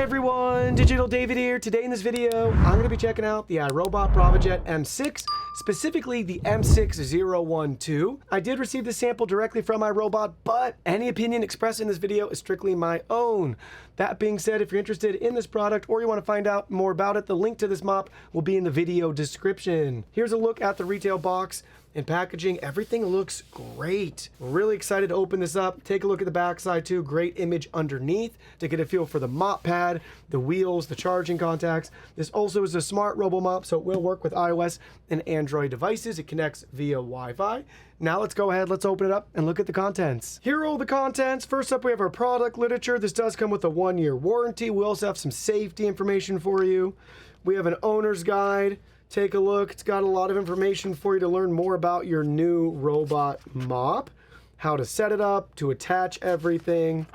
Hey everyone, Digital David here. Today in this video, I'm going to be checking out the iRobot Braava Jet M6, specifically the M6012. I did receive the sample directly from iRobot, but any opinion expressed in this video is strictly my own. That being said, if you're interested in this product or you want to find out more about it, the link to this mop will be in the video description. Here's a look at the retail box and packaging. Everything looks great. Really excited to open this up. Take a look at the backside too. Great image underneath to get a feel for the mop pad, the wheels, the charging contacts. This also is a smart Robot Mop, so it will work with iOS and Android devices. It connects via Wi-Fi. Now let's go ahead, let's open it up and look at the contents. Here are all the contents. First up, we have our product literature. This does come with a 1-year warranty. We also have some safety information for you. We have an owner's guide. Take a look. It's got a lot of information for you to learn more about your new robot mop, how to set it up, to attach everything.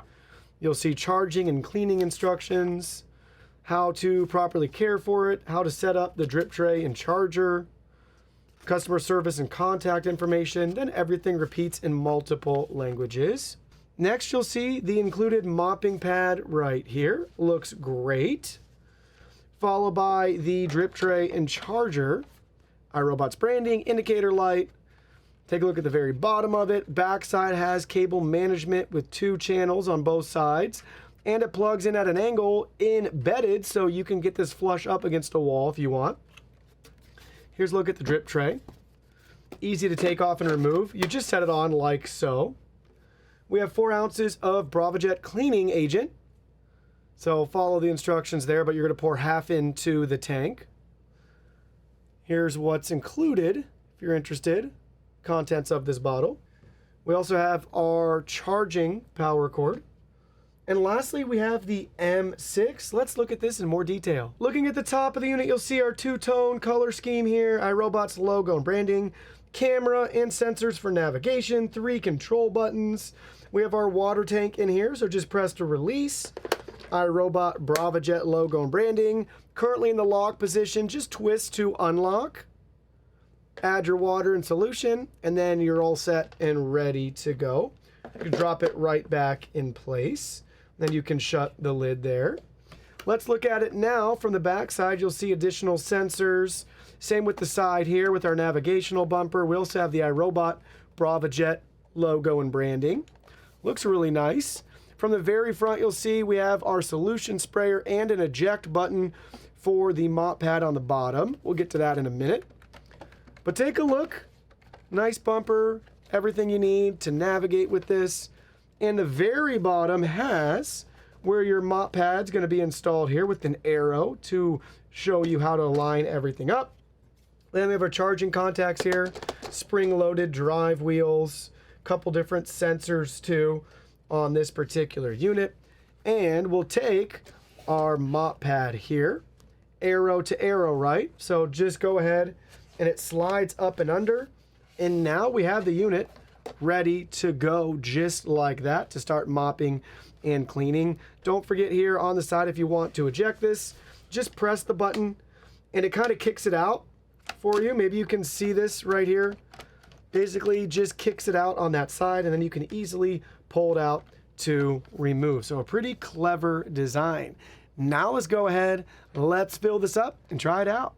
You'll see charging and cleaning instructions, how to properly care for it, how to set up the drip tray and charger, customer service and contact information, then everything repeats in multiple languages. Next, you'll see the included mopping pad right here. Looks great. Followed by the drip tray and charger, iRobot's branding, indicator light. Take a look at the very bottom of it. Backside has cable management with 2 channels on both sides, and it plugs in at an angle embedded so you can get this flush up against a wall if you want. Here's a look at the drip tray. Easy to take off and remove. You just set it on like so. We have 4 ounces of Braava Jet cleaning agent. So follow the instructions there, but you're going to pour half into the tank. Here's what's included, if you're interested. Contents of this bottle. We also have our charging power cord. And lastly, we have the M6. Let's look at this in more detail. Looking at the top of the unit, you'll see our 2-tone color scheme here, iRobot's logo and branding, camera and sensors for navigation, 3 control buttons. We have our water tank in here, so just press to release. iRobot Braava Jet logo and branding. Currently in the lock position, just twist to unlock. Add your water and solution, and then you're all set and ready to go. You can drop it right back in place. Then you can shut the lid there. Let's look at it now. From the back side, you'll see additional sensors. Same with the side here with our navigational bumper. We also have the iRobot Braava Jet logo and branding. Looks really nice. From the very front, you'll see we have our solution sprayer and an eject button for the mop pad on the bottom. We'll get to that in a minute. But take a look. Nice bumper, everything you need to navigate with this. And the very bottom has where your mop pad's going to be installed here with an arrow to show you how to align everything up. Then we have our charging contacts here, spring-loaded drive wheels, couple different sensors too on this particular unit. And we'll take our mop pad here, arrow to arrow, right? So just go ahead and it slides up and under. And now we have the unit ready to go just like that to start mopping and cleaning. Don't forget here on the side, if you want to eject this, just press the button and it kind of kicks it out for you. Maybe you can see this right here. Basically just kicks it out on that side, and then you can easily pull it out to remove. So a pretty clever design. Now let's go ahead, let's fill this up and try it out.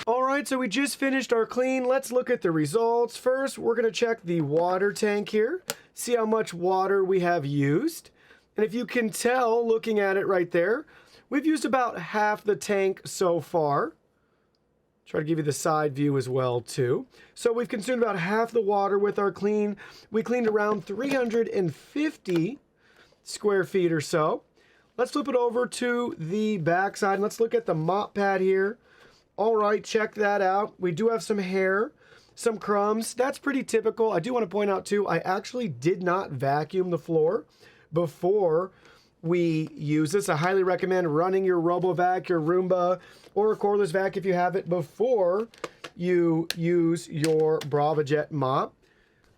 Alright, so we just finished our clean. Let's look at the results. First, we're going to check the water tank here, see how much water we have used. And if you can tell, looking at it right there, we've used about half the tank so far. Try to give you the side view as well too. So we've consumed about half the water with our clean. We cleaned around 350 square feet or so. Let's flip it over to the back side and let's look at the mop pad here. All right, check that out. We do have some hair, some crumbs. That's pretty typical. I do want to point out too, I actually did not vacuum the floor before we use this. I highly recommend running your RoboVac, your Roomba, or a cordless vac if you have it before you use your Braava Jet mop.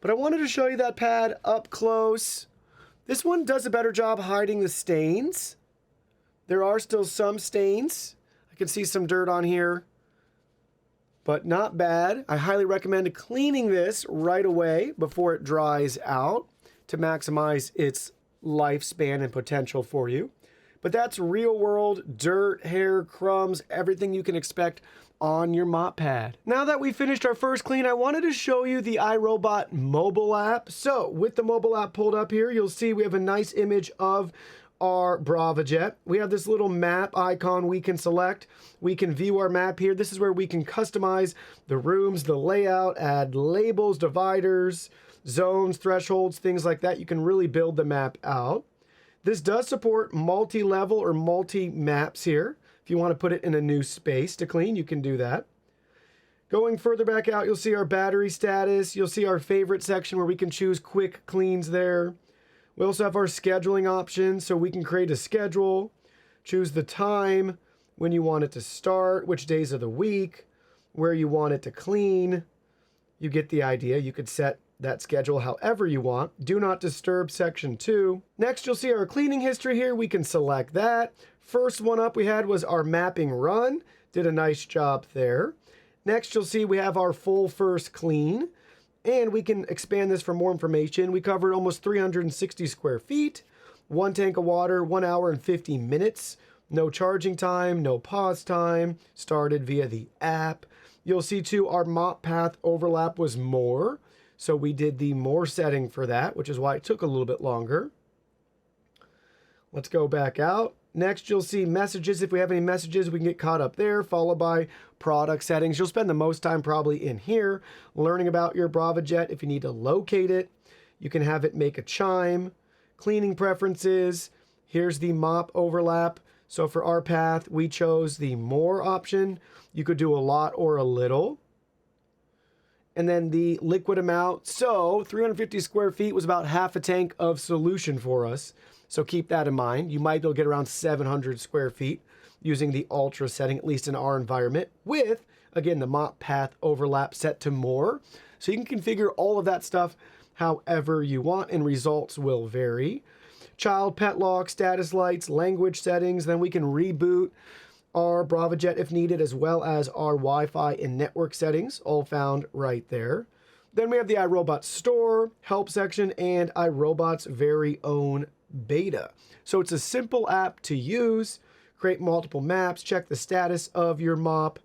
But I wanted to show you that pad up close. This one does a better job hiding the stains. There are still some stains. I can see some dirt on here, but not bad. I highly recommend cleaning this right away before it dries out to maximize its lifespan and potential for you. But that's real world dirt, hair, crumbs, everything you can expect on your mop pad. Now that we finished our first clean, I wanted to show you the iRobot mobile app. So with the mobile app pulled up here, you'll see we have a nice image of our Braava Jet. We have this little map icon we can select. We can view our map here. This is where we can customize the rooms, the layout, add labels, dividers, zones, thresholds, things like that. You can really build the map out. This does support multi-level or multi-maps here. If you want to put it in a new space to clean, you can do that. Going further back out, you'll see our battery status. You'll see our favorite section where we can choose quick cleans there. We also have our scheduling options, so we can create a schedule, choose the time, when you want it to start, which days of the week, where you want it to clean. You get the idea. You could set that schedule however you want. Do not disturb section 2. Next, you'll see our cleaning history here. We can select that. First one up we had was our mapping run. Did a nice job there. Next, you'll see we have our full first clean, and we can expand this for more information. We covered almost 360 square feet, 1 tank of water, 1 hour and 50 minutes. No charging time, no pause time, started via the app. You'll see too, our mop path overlap was more. So we did the more setting for that, which is why it took a little bit longer. Let's go back out. Next, you'll see messages. If we have any messages, we can get caught up there, followed by product settings. You'll spend the most time probably in here, learning about your Braava Jet. If you need to locate it, you can have it make a chime. Cleaning preferences. Here's the mop overlap. So for our path, we chose the more option. You could do a lot or a little. And then the liquid amount. So 350 square feet was about half a tank of solution for us. So keep that in mind. You might be able to get around 700 square feet using the ultra setting, at least in our environment, with, again, the mop path overlap set to more. So you can configure all of that stuff however you want, and results will vary. Child pet lock, status lights, language settings. Then we can reboot our Braava Jet if needed, as well as our Wi-Fi and network settings, all found right there. Then we have the iRobot store, help section, and iRobot's very own beta. So it's a simple app to use, create multiple maps, check the status of your mop,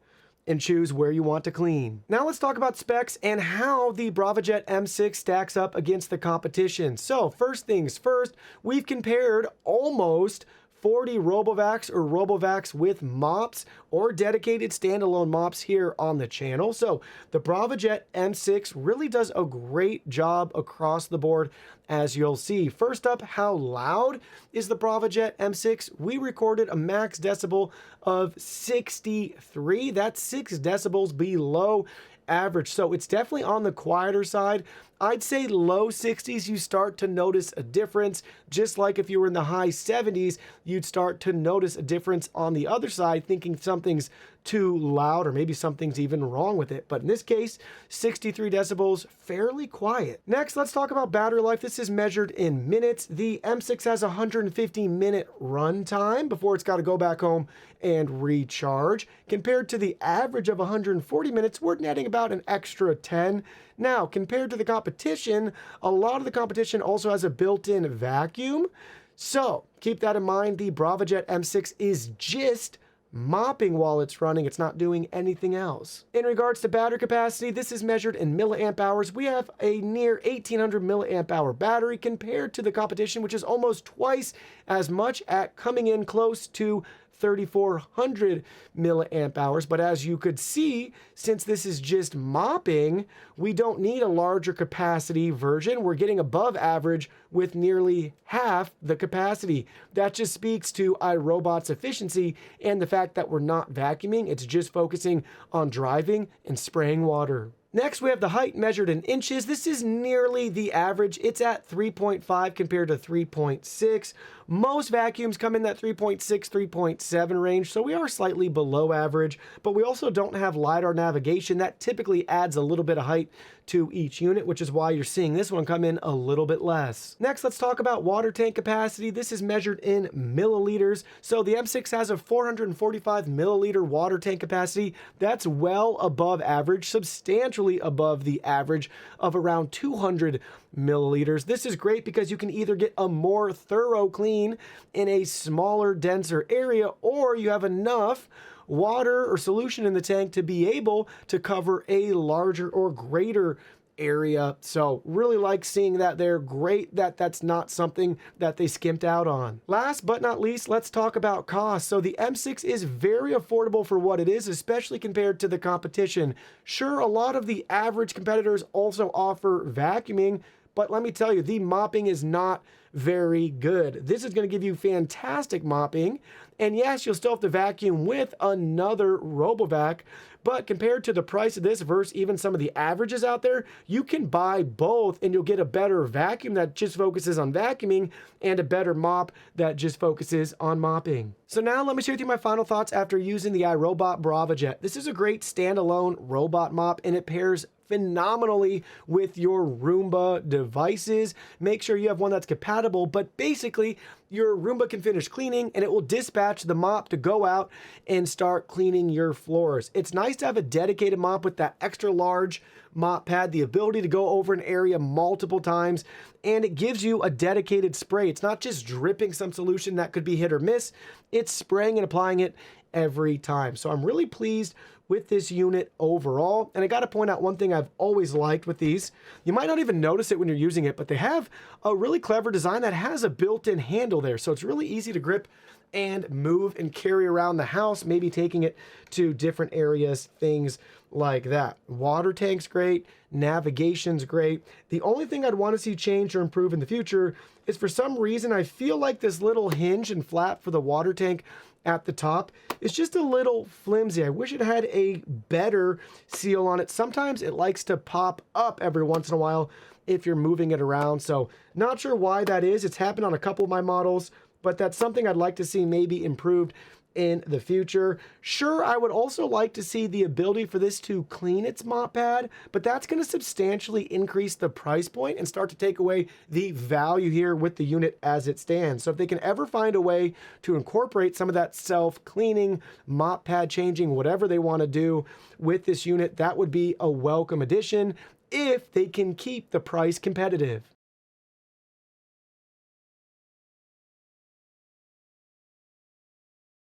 and choose where you want to clean. Now let's talk about specs and how the Braava Jet M6 stacks up against the competition. So first things first, we've compared almost 40 RoboVacs or RoboVacs with mops or dedicated standalone mops here on the channel. So the Braava Jet M6 really does a great job across the board, as you'll see. First up, how loud is the Braava Jet M6? We recorded a max decibel of 63. That's 6 decibels below average. So it's definitely on the quieter side. I'd say low 60s, you start to notice a difference. Just like if you were in the high 70s, you'd start to notice a difference on the other side, thinking something's too loud or maybe something's even wrong with it. But in this case, 63 decibels, fairly quiet. Next, let's talk about battery life. This is measured in minutes. The M6 has 150-minute run time before it's got to go back home and recharge. Compared to the average of 140 minutes, we're netting about an extra 10. Now, compared to the competition, a lot of the competition also has a built-in vacuum. So keep that in mind. The Braava Jet M6 is just mopping while it's running. It's not doing anything else. In regards to battery capacity, this is measured in milliamp hours. We have a near 1800 milliamp hour battery compared to the competition, which is almost twice as much, at coming in close to 3,400 milliamp hours. But as you could see, since this is just mopping, we don't need a larger capacity version. We're getting above average with nearly half the capacity. That just speaks to iRobot's efficiency and the fact that we're not vacuuming. It's just focusing on driving and spraying water. Next, we have the height measured in inches. This is nearly the average. It's at 3.5 compared to 3.6. Most vacuums come in that 3.6, 3.7 range, so we are slightly below average, but we also don't have LiDAR navigation. That typically adds a little bit of height to each unit, which is why you're seeing this one come in a little bit less. Next, let's talk about water tank capacity. This is measured in milliliters. So the M6 has a 445 milliliter water tank capacity. That's well above average, substantially above the average of around 200 milliliters. This is great because you can either get a more thorough clean in a smaller, denser area, or you have enough water or solution in the tank to be able to cover a larger or greater area. So really like seeing that there. Great that that's not something that they skimped out on. Last but not least, let's talk about cost. So the M6 is very affordable for what it is, especially compared to the competition. Sure, a lot of the average competitors also offer vacuuming, but let me tell you, the mopping is not very good. This is going to give you fantastic mopping. And yes, you'll still have to vacuum with another RoboVac, but compared to the price of this versus even some of the averages out there, you can buy both and you'll get a better vacuum that just focuses on vacuuming and a better mop that just focuses on mopping. So now let me share with you my final thoughts after using the iRobot Braava Jet. This is a great standalone robot mop and it pairs phenomenally with your Roomba devices. Make sure you have one that's compatible, but basically your Roomba can finish cleaning and it will dispatch the mop to go out and start cleaning your floors. It's nice to have a dedicated mop with that extra large mop pad, the ability to go over an area multiple times, and it gives you a dedicated spray. It's not just dripping some solution that could be hit or miss. It's spraying and applying it every time. So I'm really pleased with this unit overall. And I got to point out one thing I've always liked with these. You might not even notice it when you're using it, but they have a really clever design that has a built-in handle there. So it's really easy to grip and move and carry around the house, maybe taking it to different areas, things like that. Water tank's great, navigation's great. The only thing I'd want to see change or improve in the future is for some reason I feel like this little hinge and flap for the water tank at the top is just a little flimsy. I wish it had a better seal on it. Sometimes it likes to pop up every once in a while if you're moving it around. So not sure why that is. It's happened on a couple of my models, but that's something I'd like to see maybe improved in the future. Sure, I would also like to see the ability for this to clean its mop pad, but that's going to substantially increase the price point and start to take away the value here with the unit as it stands. So if they can ever find a way to incorporate some of that self-cleaning, mop pad changing, whatever they want to do with this unit, that would be a welcome addition if they can keep the price competitive.